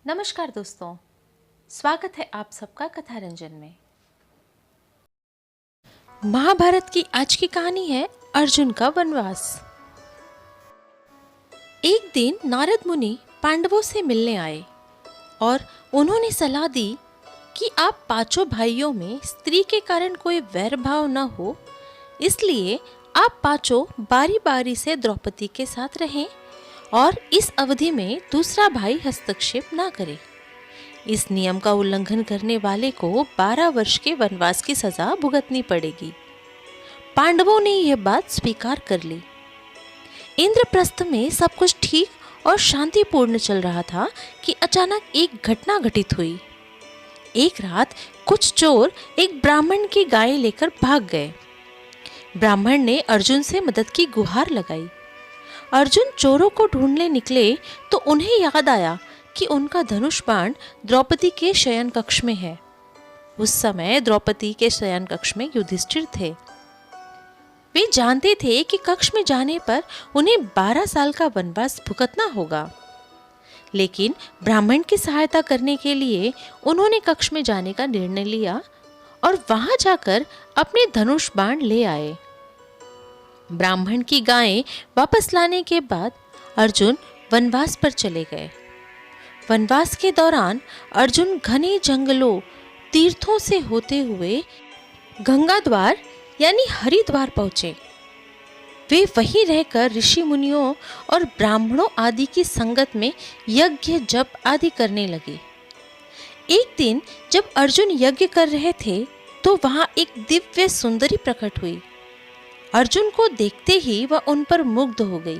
नमस्कार दोस्तों, स्वागत है आप सबका कथा रंजन में। महाभारत की आज की कहानी है अर्जुन का वनवास। एक दिन नारद मुनि पांडवों से मिलने आए और उन्होंने सलाह दी कि आप पांचों भाइयों में स्त्री के कारण कोई वैर भाव न हो, इसलिए आप पांचों बारी बारी से द्रौपदी के साथ रहें और इस अवधि में दूसरा भाई हस्तक्षेप ना करे। इस नियम का उल्लंघन करने वाले को 12 वर्ष के वनवास की सजा भुगतनी पड़ेगी। पांडवों ने यह बात स्वीकार कर ली। इंद्रप्रस्थ में सब कुछ ठीक और शांतिपूर्ण चल रहा था कि अचानक एक घटना घटित हुई। एक रात कुछ चोर एक ब्राह्मण की गाय लेकर भाग गए। ब्राह्मण ने अर्जुन से मदद की गुहार लगाई। अर्जुन चोरों को ढूंढने निकले तो उन्हें याद आया कि उनका धनुष बाण द्रौपदी के शयन कक्ष में है। उस समय द्रौपदी के शयन कक्ष में युधिष्ठिर थे। वे जानते थे कि कक्ष में जाने पर उन्हें 12 साल का वनवास भुगतना होगा, लेकिन ब्राह्मण की सहायता करने के लिए उन्होंने कक्ष में जाने का निर्णय लिया और वहां जाकर अपने धनुष बाण ले आए। ब्राह्मण की गायें वापस लाने के बाद अर्जुन वनवास पर चले गए। वनवास के दौरान अर्जुन घने जंगलों, तीर्थों से होते हुए गंगा द्वार यानी हरिद्वार पहुंचे। वे वहीं रहकर ऋषि मुनियों और ब्राह्मणों आदि की संगत में यज्ञ जप आदि करने लगे। एक दिन जब अर्जुन यज्ञ कर रहे थे तो वहां एक दिव्य सुंदरी प्रकट हुई। अर्जुन को देखते ही वह उन पर मुग्ध हो गई।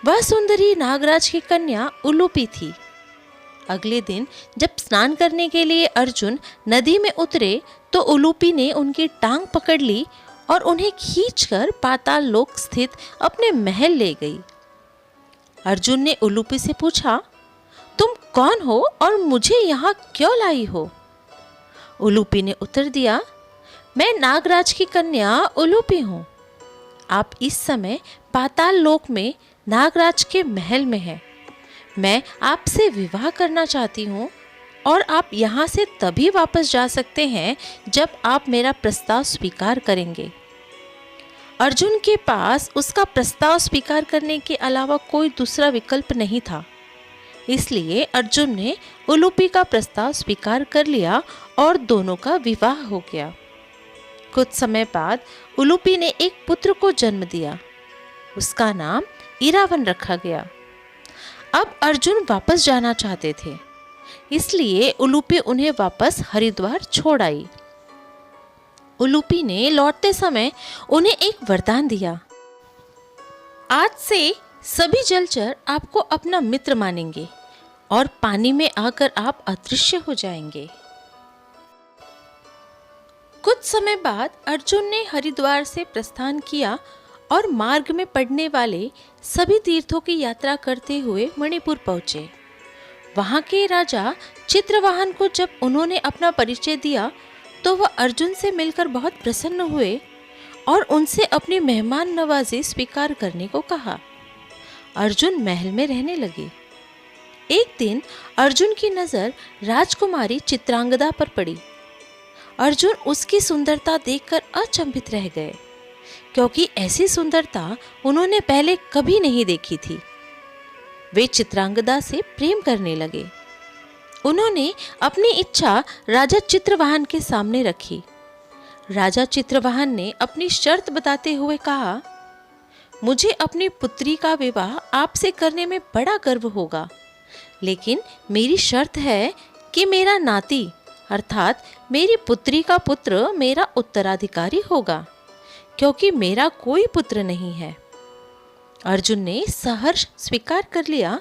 वह सुंदरी नागराज की कन्या उलूपी थी। अगले दिन जब स्नान करने के लिए अर्जुन नदी में उतरे तो उलूपी ने उनकी टांग पकड़ ली और उन्हें खींचकर पाताल लोक स्थित अपने महल ले गई। अर्जुन ने उलूपी से पूछा, तुम कौन हो और मुझे यहाँ क्यों लाई हो? उलूपी ने उत्तर दिया, मैं नागराज की कन्या उलूपी हूँ। आप इस समय पाताल लोक में नागराज के महल में हैं। मैं आपसे विवाह करना चाहती हूँ और आप यहाँ से तभी वापस जा सकते हैं जब आप मेरा प्रस्ताव स्वीकार करेंगे। अर्जुन के पास उसका प्रस्ताव स्वीकार करने के अलावा कोई दूसरा विकल्प नहीं था, इसलिए अर्जुन ने उलूपी का प्रस्ताव स्वीकार कर लिया और दोनों का विवाह हो गया। कुछ समय बाद उलूपी ने एक पुत्र को जन्म दिया। उसका नाम इरावन रखा गया। अब अर्जुन वापस जाना चाहते थे, इसलिए उलूपी उन्हें वापस हरिद्वार छोड़ आई। उलूपी ने लौटते समय उन्हें एक वरदान दिया, आज से सभी जलचर आपको अपना मित्र मानेंगे और पानी में आकर आप अदृश्य हो जाएंगे। कुछ समय बाद अर्जुन ने हरिद्वार से प्रस्थान किया और मार्ग में पड़ने वाले सभी तीर्थों की यात्रा करते हुए मणिपुर पहुंचे। वहां के राजा चित्रवाहन को जब उन्होंने अपना परिचय दिया तो वह अर्जुन से मिलकर बहुत प्रसन्न हुए और उनसे अपनी मेहमान नवाजी स्वीकार करने को कहा। अर्जुन महल में रहने लगे। एक दिन अर्जुन की नजर राजकुमारी चित्रांगदा पर पड़ी। अर्जुन उसकी सुंदरता देखकर अचंभित रह गए, क्योंकि ऐसी सुंदरता उन्होंने पहले कभी नहीं देखी थी। वे चित्रांगदा से प्रेम करने लगे। उन्होंने अपनी इच्छा राजा चित्रवाहन के सामने रखी। राजा चित्रवाहन ने अपनी शर्त बताते हुए कहा, मुझे अपनी पुत्री का विवाह आपसे करने में बड़ा गर्व होगा, लेकिन मेरी शर्त है कि मेरा नाती अर्थात मेरी पुत्री का पुत्र मेरा उत्तराधिकारी होगा, क्योंकि मेरा कोई पुत्र नहीं है। अर्जुन ने सहर्ष स्वीकार कर लिया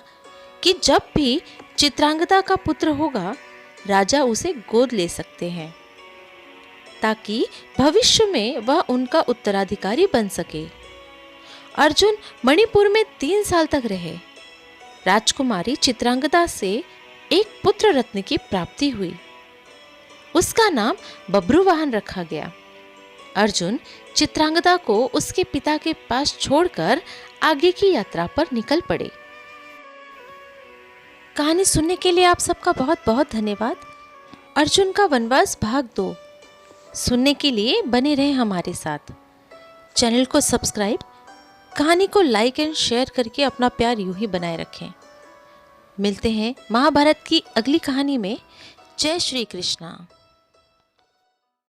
कि जब भी चित्रांगदा का पुत्र होगा, राजा उसे गोद ले सकते हैं, ताकि भविष्य में वह उनका उत्तराधिकारी बन सके। अर्जुन मणिपुर में 3 साल तक रहे। राजकुमारी चित्रांगदा से एक पुत्र रत्न की प्राप्ति हुई। उसका नाम बब्रुवाहन रखा गया। अर्जुन चित्रांगदा को उसके पिता के पास छोड़कर आगे की यात्रा पर निकल पड़े। कहानी सुनने के लिए आप सबका बहुत बहुत धन्यवाद। अर्जुन का वनवास भाग 2 सुनने के लिए बने रहें हमारे साथ। चैनल को सब्सक्राइब, कहानी को लाइक एंड शेयर करके अपना प्यार यूं ही बनाए रखें। मिलते हैं महाभारत की अगली कहानी में। जय श्री कृष्णा।